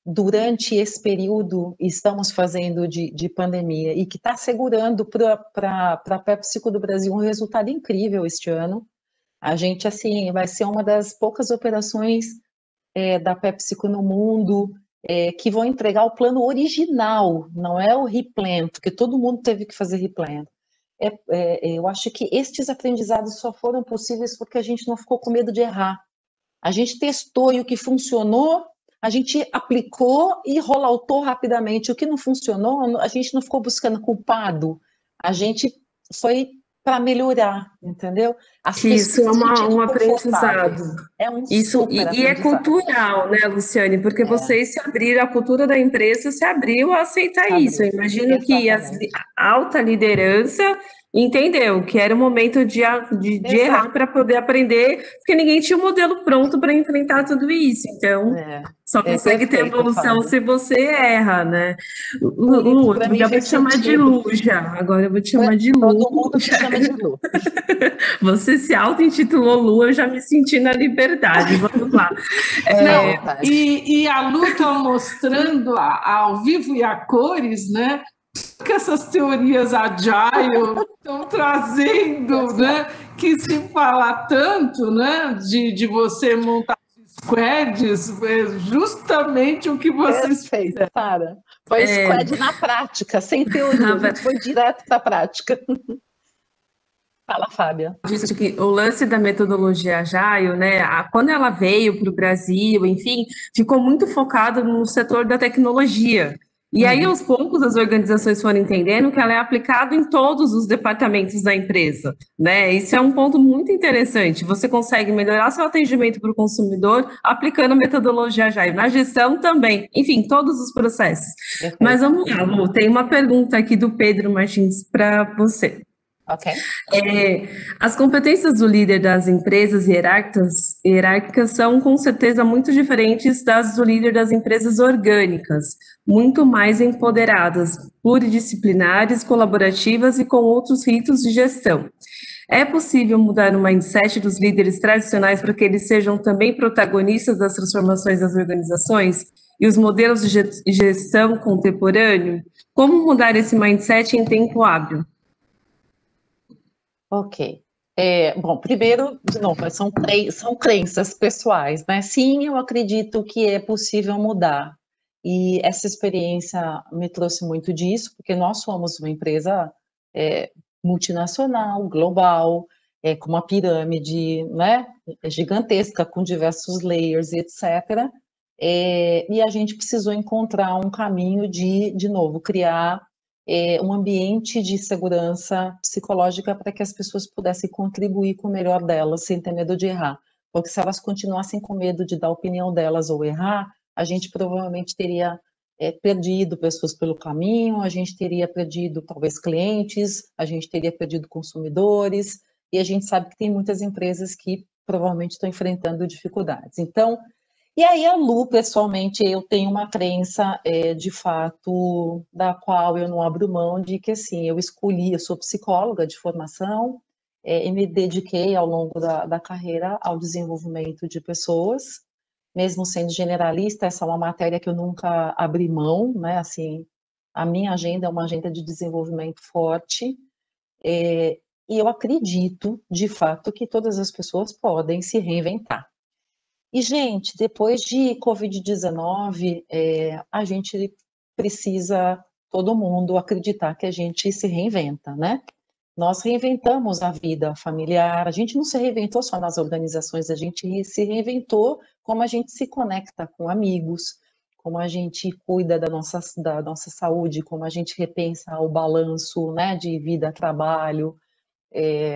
durante esse período estamos fazendo de pandemia e que está segurando para a PepsiCo do Brasil um resultado incrível este ano. A gente, assim, vai ser uma das poucas operações da PepsiCo no mundo que vão entregar o plano original, não é o replan, porque todo mundo teve que fazer replan. Eu acho que estes aprendizados só foram possíveis porque a gente não ficou com medo de errar. A gente testou e o que funcionou, a gente aplicou e rolloutou rapidamente. O que não funcionou, a gente não ficou buscando culpado. A gente foi para melhorar, entendeu? As Que isso é pessoas se sentindo um confortáveis. aprendizado. É um Isso, super e é aprendizado. cultural, né, Luciane? Porque vocês se abriram, a cultura da empresa se abriu a aceitar Se isso. Eu abriu. imagino que Exatamente. a alta liderança entendeu que era o momento de errar Exato. para poder aprender, porque ninguém tinha um modelo pronto para enfrentar tudo isso. Então, só consegue ter Perfeito, evolução Fábio. se você erra, né? Por isso, Lu, para eu mim, já vou fez te chamar de sentido. Lu já. Agora eu vou te chamar de Lu. Todo mundo me chama de Lu. Você se auto-intitulou Lu, eu já me senti na liberdade. Vamos lá. Não, e a Lu está mostrando ao vivo e a cores, né? Que essas teorias agile estão trazendo, né? Que se fala tanto, né? De você montar squads, é justamente o que vocês Perfeito, Sara. Foi squad na prática, sem teoria, a gente foi direto para a prática. Fala, Fábia. Disse que o lance da metodologia Agile, né, quando ela veio para o Brasil, enfim, ficou muito focado no setor da tecnologia. E aí, aos poucos, as organizações foram entendendo que ela é aplicada em todos os departamentos da empresa, né? Isso é um ponto muito interessante. Você consegue melhorar seu atendimento para o consumidor aplicando a metodologia Agile, na gestão também, enfim, todos os processos. Perfeito. Mas vamos lá, Lu, tem uma pergunta aqui do Pedro Martins para você. Ok. As competências do líder das empresas hierárquicas são, com certeza, muito diferentes das do líder das empresas orgânicas, muito mais empoderadas, pluridisciplinares, colaborativas e com outros ritos de gestão. É possível mudar o mindset dos líderes tradicionais para que eles sejam também protagonistas das transformações das organizações e os modelos de gestão contemporâneo? Como mudar esse mindset em tempo hábil? Ok. Bom, primeiro, de novo, são crenças pessoais, né? Sim, eu acredito que é possível mudar. E essa experiência me trouxe muito disso, porque nós somos uma empresa multinacional, global, com uma pirâmide, né, gigantesca, com diversos layers, etc. E a gente precisou encontrar um caminho de novo, criar um ambiente de segurança psicológica para que as pessoas pudessem contribuir com o melhor delas, sem ter medo de errar. Porque se elas continuassem com medo de dar a opinião delas ou errar, a gente provavelmente teria perdido pessoas pelo caminho, a gente teria perdido talvez clientes, a gente teria perdido consumidores, e a gente sabe que tem muitas empresas que provavelmente estão enfrentando dificuldades. Então, e aí a Lu, pessoalmente, eu tenho uma crença, de fato, da qual eu não abro mão de que, assim, eu sou psicóloga de formação, e me dediquei ao longo da carreira ao desenvolvimento de pessoas, mesmo sendo generalista, essa é uma matéria que eu nunca abri mão, né, assim, a minha agenda é uma agenda de desenvolvimento forte, E eu acredito, de fato, que todas as pessoas podem se reinventar. E, gente, depois de Covid-19, a gente precisa, todo mundo, acreditar que a gente se reinventa, né? Nós reinventamos a vida familiar, a gente não se reinventou só nas organizações, a gente se reinventou como a gente se conecta com amigos, como a gente cuida da nossa saúde, como a gente repensa o balanço, né, de vida-trabalho,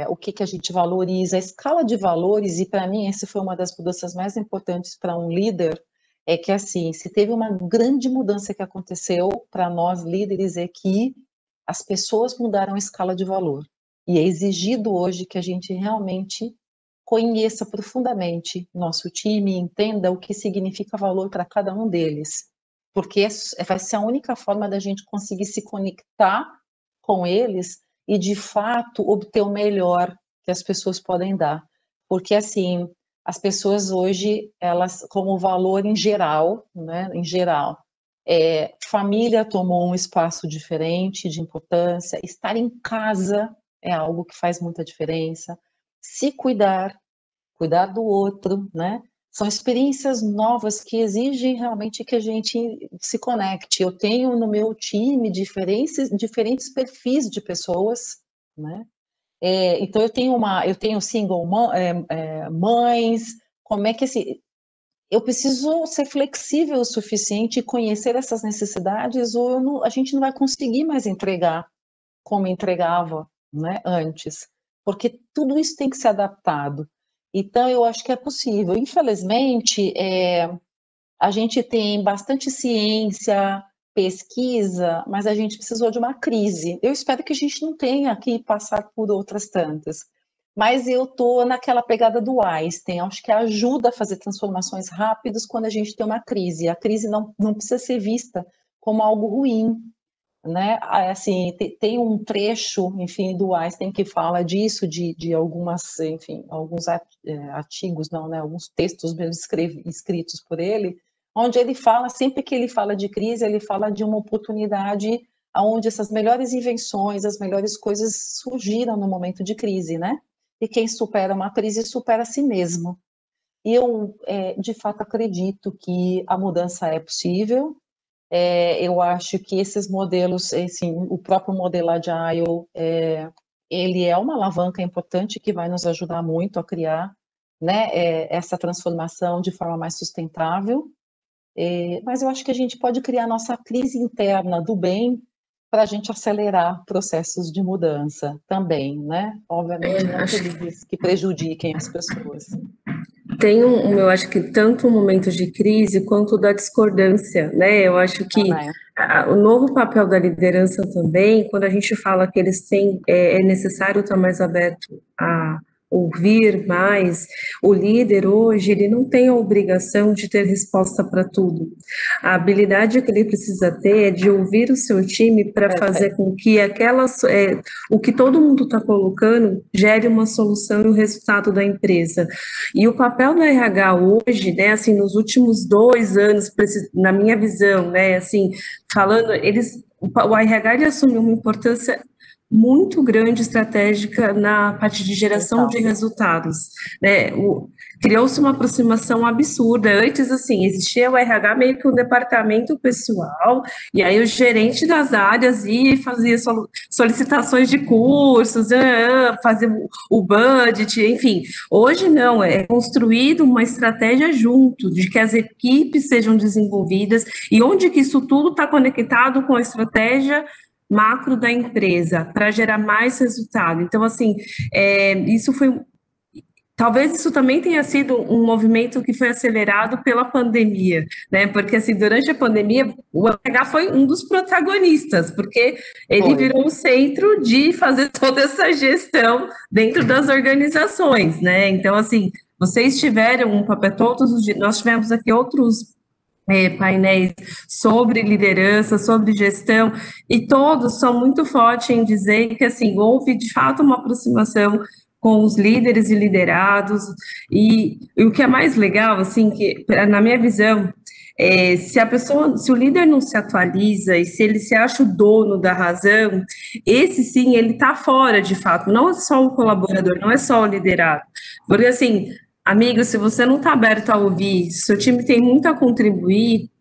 o que a gente valoriza, a escala de valores, e para mim essa foi uma das mudanças mais importantes para um líder, é que assim, se teve uma grande mudança que aconteceu para nós líderes, é que as pessoas mudaram a escala de valor, e é exigido hoje que a gente realmente conheça profundamente nosso time, entenda o que significa valor para cada um deles, porque vai ser a única forma da gente conseguir se conectar com eles e, de fato, obter o melhor que as pessoas podem dar. Porque, assim, as pessoas hoje, elas, como valor em geral, né, em geral, família tomou um espaço diferente de importância, estar em casa é algo que faz muita diferença, se cuidar, cuidar do outro, né? São experiências novas que exigem realmente que a gente se conecte. Eu tenho no meu time diferentes perfis de pessoas, né? Então eu tenho single mães. Como é que eu preciso ser flexível o suficiente e conhecer essas necessidades, ou a gente não vai conseguir mais entregar como entregava, né, antes, porque tudo isso tem que ser adaptado. Então, eu acho que é possível. Infelizmente, a gente tem bastante ciência, pesquisa, mas a gente precisou de uma crise. Eu espero que a gente não tenha que passar por outras tantas. Mas eu estou naquela pegada do Einstein, acho que ajuda a fazer transformações rápidas quando a gente tem uma crise. A crise não precisa ser vista como algo ruim, né? Assim, tem um trecho, enfim, do Einstein que fala disso, de algumas, enfim, alguns artigos, não, né? Alguns textos mesmo escritos por ele, onde ele fala, sempre que ele fala de crise, ele fala de uma oportunidade onde essas melhores invenções, as melhores coisas surgiram no momento de crise, né? E quem supera uma crise supera a si mesmo. E eu, de fato, acredito que a mudança é possível. Eu acho que esses modelos, assim, o próprio modelo Agile, ele é uma alavanca importante que vai nos ajudar muito a criar, né, essa transformação de forma mais sustentável. Mas eu acho que a gente pode criar nossa crise interna do bem para a gente acelerar processos de mudança também, né? Obviamente não aqueles que prejudiquem as pessoas. Tem eu acho que tanto um momento de crise quanto da discordância, né? Eu acho que o novo papel da liderança também, quando a gente fala que eles têm, é necessário estar mais aberto a ouvir mais, o líder hoje, ele não tem a obrigação de ter resposta para tudo. A habilidade que ele precisa ter é de ouvir o seu time para fazer com que o que todo mundo está colocando gere uma solução e o resultado da empresa. E o papel da RH hoje, né, assim, nos últimos 2 anos, na minha visão, né, assim, falando, o RH ele assumiu uma importância muito grande, estratégica na parte de geração de resultados, né? Criou-se uma aproximação absurda. Antes, assim, existia o RH meio que um departamento pessoal, e aí o gerente das áreas ia e fazia solicitações de cursos, fazia o budget, enfim. Hoje não, é construído uma estratégia junto, de que as equipes sejam desenvolvidas, e onde que isso tudo está conectado com a estratégia macro da empresa, para gerar mais resultado. Então, assim, isso foi... Talvez isso também tenha sido um movimento que foi acelerado pela pandemia, né? Porque, assim, durante a pandemia, o RH foi um dos protagonistas, porque ele virou o centro de fazer toda essa gestão dentro das organizações, né? Então, assim, vocês tiveram um papel, todos os dias, nós tivemos aqui outros painéis sobre liderança, sobre gestão, e todos são muito fortes em dizer que, assim, houve, de fato, uma aproximação com os líderes e liderados, e o que é mais legal, assim, que, na minha visão, Se o líder não se atualiza e se ele se acha o dono da razão, esse sim, ele está fora de fato, não é só o colaborador, não é só o liderado. Porque assim, amigo, se você não está aberto a ouvir, se seu time tem muito a contribuir,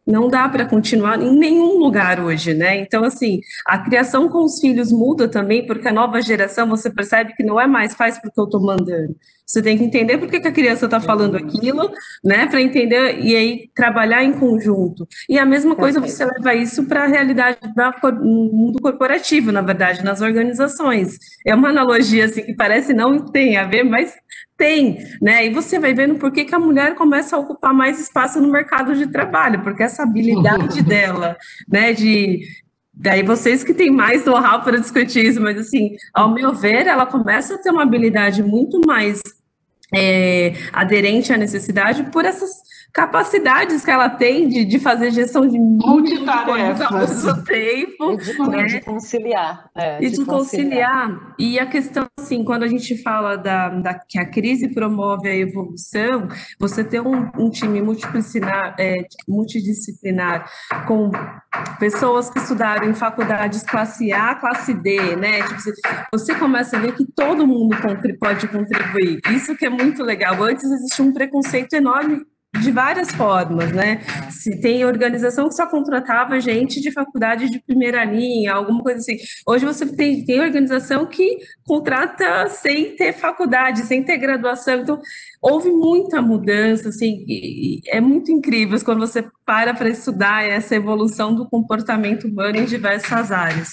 não dá para continuar em nenhum lugar hoje, né? Então, assim, a criação com os filhos muda também, porque a nova geração, você percebe que não é mais faz porque eu estou mandando. Você tem que entender por que que a criança está falando aquilo, né? Para entender e aí trabalhar em conjunto. E a mesma coisa você leva isso para a realidade no mundo corporativo, na verdade, nas organizações. É uma analogia assim que parece não tem a ver, mas tem, né? E você vai vendo por que que a mulher começa a ocupar mais espaço no mercado de trabalho, porque essa habilidade dela, né, daí vocês que têm mais know-how para discutir isso, mas assim, ao meu ver, ela começa a ter uma habilidade muito mais aderente à necessidade por essas capacidades que ela tem de fazer gestão de multitarefas ao mesmo tempo, de conciliar. E de conciliar. E a questão, assim, quando a gente fala que a crise promove a evolução, você ter um time multidisciplinar com pessoas que estudaram em faculdades classe A, classe D, né? Tipo, você começa a ver que todo mundo pode contribuir. Isso que é muito legal. Antes existia um preconceito enorme de várias formas, né? Se tem organização que só contratava gente de faculdade de primeira linha, alguma coisa assim. Hoje você tem organização que contrata sem ter faculdade, sem ter graduação. Então, houve muita mudança, assim, e é muito incrível quando você para estudar essa evolução do comportamento humano em diversas áreas.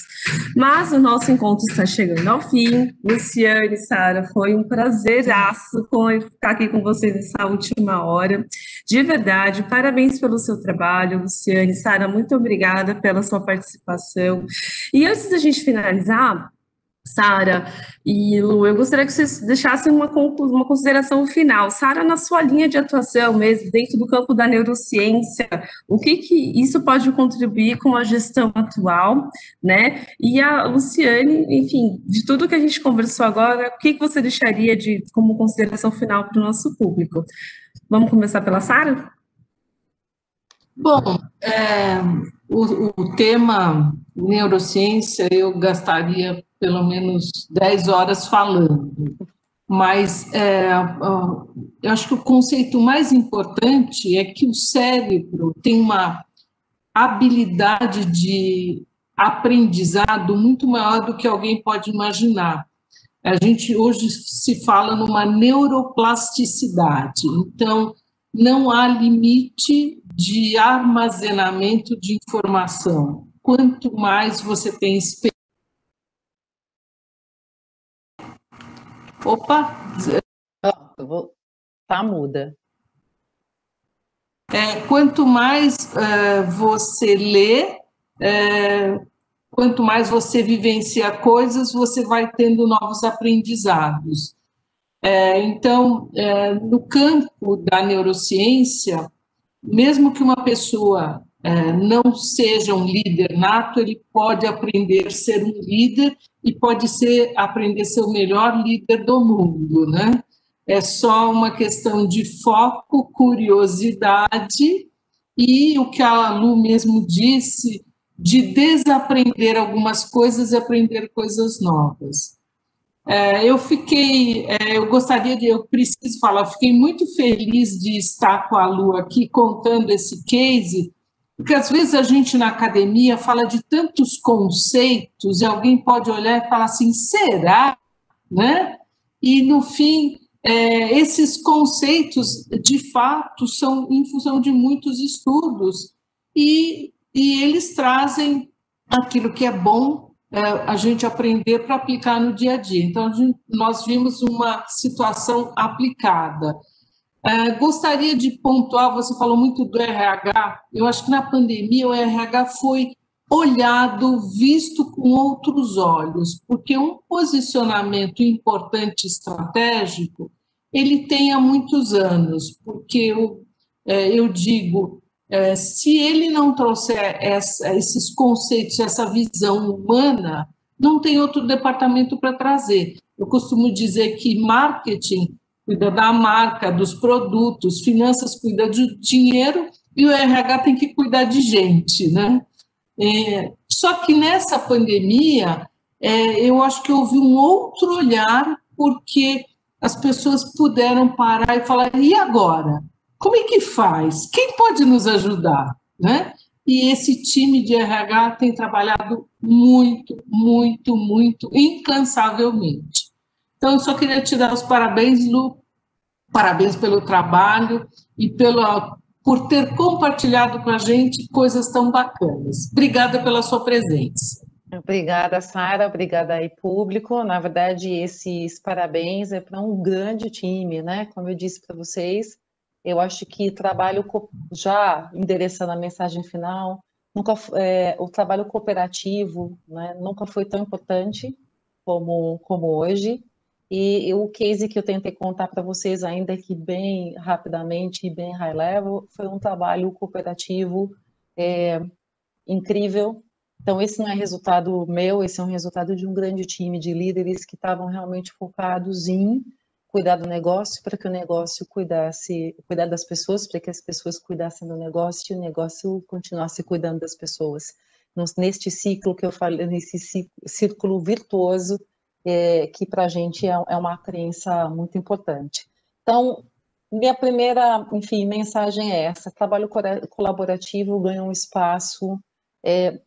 Mas o nosso encontro está chegando ao fim. Luciane, Sara, foi um prazeraço ficar aqui com vocês nessa última hora. De verdade, parabéns pelo seu trabalho, Luciane. Sara, muito obrigada pela sua participação. E antes da gente finalizar, Sara e Lu, eu gostaria que vocês deixassem uma consideração final. Sara, na sua linha de atuação mesmo, dentro do campo da neurociência, o que isso pode contribuir com a gestão atual, né? E a Luciane, enfim, de tudo que a gente conversou agora, o que você deixaria como consideração final para o nosso público? Vamos começar pela Sara? Bom, o tema neurociência eu gastaria pelo menos 10 horas falando, mas eu acho que o conceito mais importante é que o cérebro tem uma habilidade de aprendizado muito maior do que alguém pode imaginar. A gente hoje se fala numa neuroplasticidade, então não há limite de armazenamento de informação. Quanto mais você tem experiência. Opa! Tá muda. Quanto mais você lê, quanto mais você vivencia coisas, você vai tendo novos aprendizados. Então, no campo da neurociência, mesmo que uma pessoa não seja um líder nato, ele pode aprender a ser um líder e pode aprender a ser o melhor líder do mundo, né? É só uma questão de foco, curiosidade e o que a Lu mesmo disse, de desaprender algumas coisas e aprender coisas novas. Eu preciso falar, fiquei muito feliz de estar com a Lu aqui contando esse case, porque às vezes a gente na academia fala de tantos conceitos e alguém pode olhar e falar assim, será? Né? E no fim, esses conceitos de fato são em função de muitos estudos e eles trazem aquilo que é bom a gente aprender para aplicar no dia a dia. Então, nós vimos uma situação aplicada. Gostaria de pontuar, você falou muito do RH, eu acho que na pandemia o RH foi olhado, visto com outros olhos, porque um posicionamento importante estratégico, ele tem há muitos anos, porque eu digo, se ele não trouxer esses conceitos, essa visão humana, não tem outro departamento para trazer. Eu costumo dizer que marketing cuida da marca, dos produtos, finanças cuida do dinheiro e o RH tem que cuidar de gente, né? Só que nessa pandemia, eu acho que houve um outro olhar, porque as pessoas puderam parar e falar, e agora? Como é que faz? Quem pode nos ajudar? Né? E esse time de RH tem trabalhado muito, muito, muito, incansavelmente. Então, eu só queria te dar os parabéns, Lu, parabéns pelo trabalho e por ter compartilhado com a gente coisas tão bacanas. Obrigada pela sua presença. Obrigada, Sara, obrigada aí, público. Na verdade, esses parabéns é para um grande time, né? Como eu disse para vocês, eu acho que trabalho, já endereçando a mensagem final, o trabalho cooperativo, né, nunca foi tão importante como hoje. E o case que eu tentei contar para vocês, ainda que bem rapidamente e bem high level, foi um trabalho cooperativo incrível. Então, esse não é resultado meu, esse é um resultado de um grande time de líderes que estavam realmente focados em cuidar do negócio, para que o negócio cuidar das pessoas, para que as pessoas cuidassem do negócio e o negócio continuasse cuidando das pessoas. Neste ciclo que eu falei, nesse círculo virtuoso, que para a gente é uma crença muito importante. Então, minha primeira, enfim, mensagem é essa: trabalho colaborativo ganha um espaço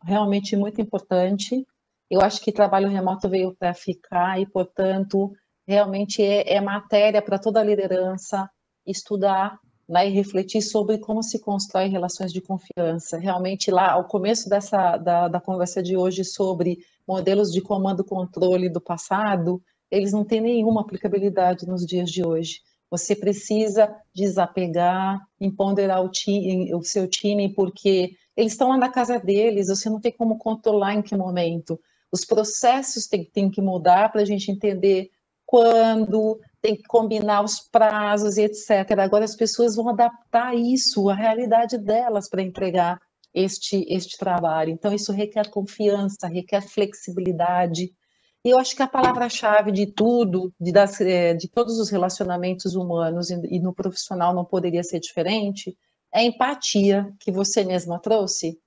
realmente muito importante. Eu acho que trabalho remoto veio para ficar e, portanto, realmente é matéria para toda a liderança estudar, né, e refletir sobre como se constrói relações de confiança. Realmente, lá, ao começo da conversa de hoje sobre modelos de comando e controle do passado, eles não têm nenhuma aplicabilidade nos dias de hoje. Você precisa desapegar, empoderar o seu time, porque eles estão lá na casa deles, você não tem como controlar em que momento. Os processos têm que mudar para a gente entender quando, tem que combinar os prazos e etc. Agora as pessoas vão adaptar isso, a realidade delas, para entregar este trabalho. Então isso requer confiança, requer flexibilidade. E eu acho que a palavra-chave de tudo, de todos os relacionamentos humanos e no profissional não poderia ser diferente, é a empatia, que você mesma trouxe,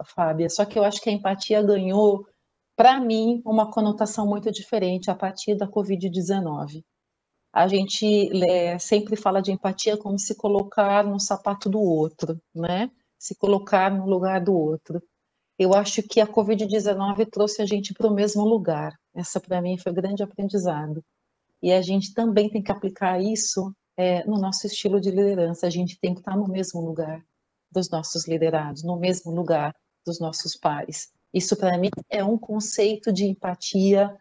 Fábia. Só que eu acho que a empatia ganhou, para mim, uma conotação muito diferente a partir da Covid-19. A gente sempre fala de empatia como se colocar no sapato do outro, né? Se colocar no lugar do outro. Eu acho que a Covid-19 trouxe a gente para o mesmo lugar. Essa, para mim, foi um grande aprendizado. E a gente também tem que aplicar isso no nosso estilo de liderança. A gente tem que estar no mesmo lugar dos nossos liderados, no mesmo lugar dos nossos pares. Isso, para mim, é um conceito de empatia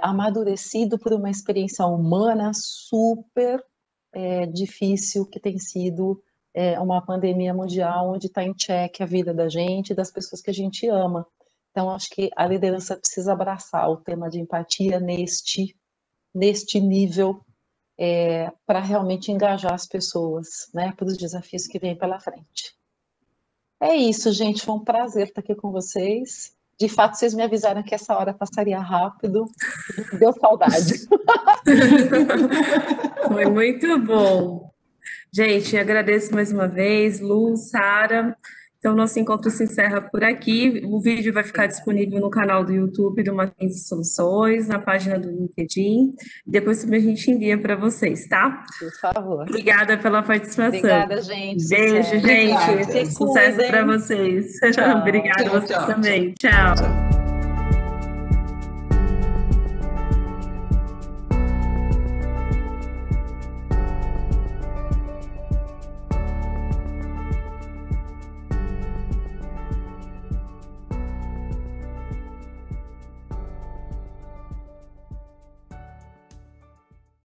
amadurecido por uma experiência humana super difícil, que tem sido uma pandemia mundial, onde está em xeque a vida da gente e das pessoas que a gente ama. Então, acho que a liderança precisa abraçar o tema de empatia neste nível, para realmente engajar as pessoas, né, para os desafios que vêm pela frente. É isso, gente, foi um prazer estar aqui com vocês. De fato, vocês me avisaram que essa hora passaria rápido, deu saudade. Foi muito bom. Gente, agradeço mais uma vez, Lu, Sara. Então, nosso encontro se encerra por aqui. O vídeo vai ficar disponível no canal do YouTube do Mackenzie Soluções, na página do LinkedIn. Depois também a gente envia para vocês, tá? Por favor. Obrigada pela participação. Obrigada, gente. Beijo, Sucesso. gente. Sucesso para vocês. Obrigada, Tchau, vocês tchau, também. Tchau.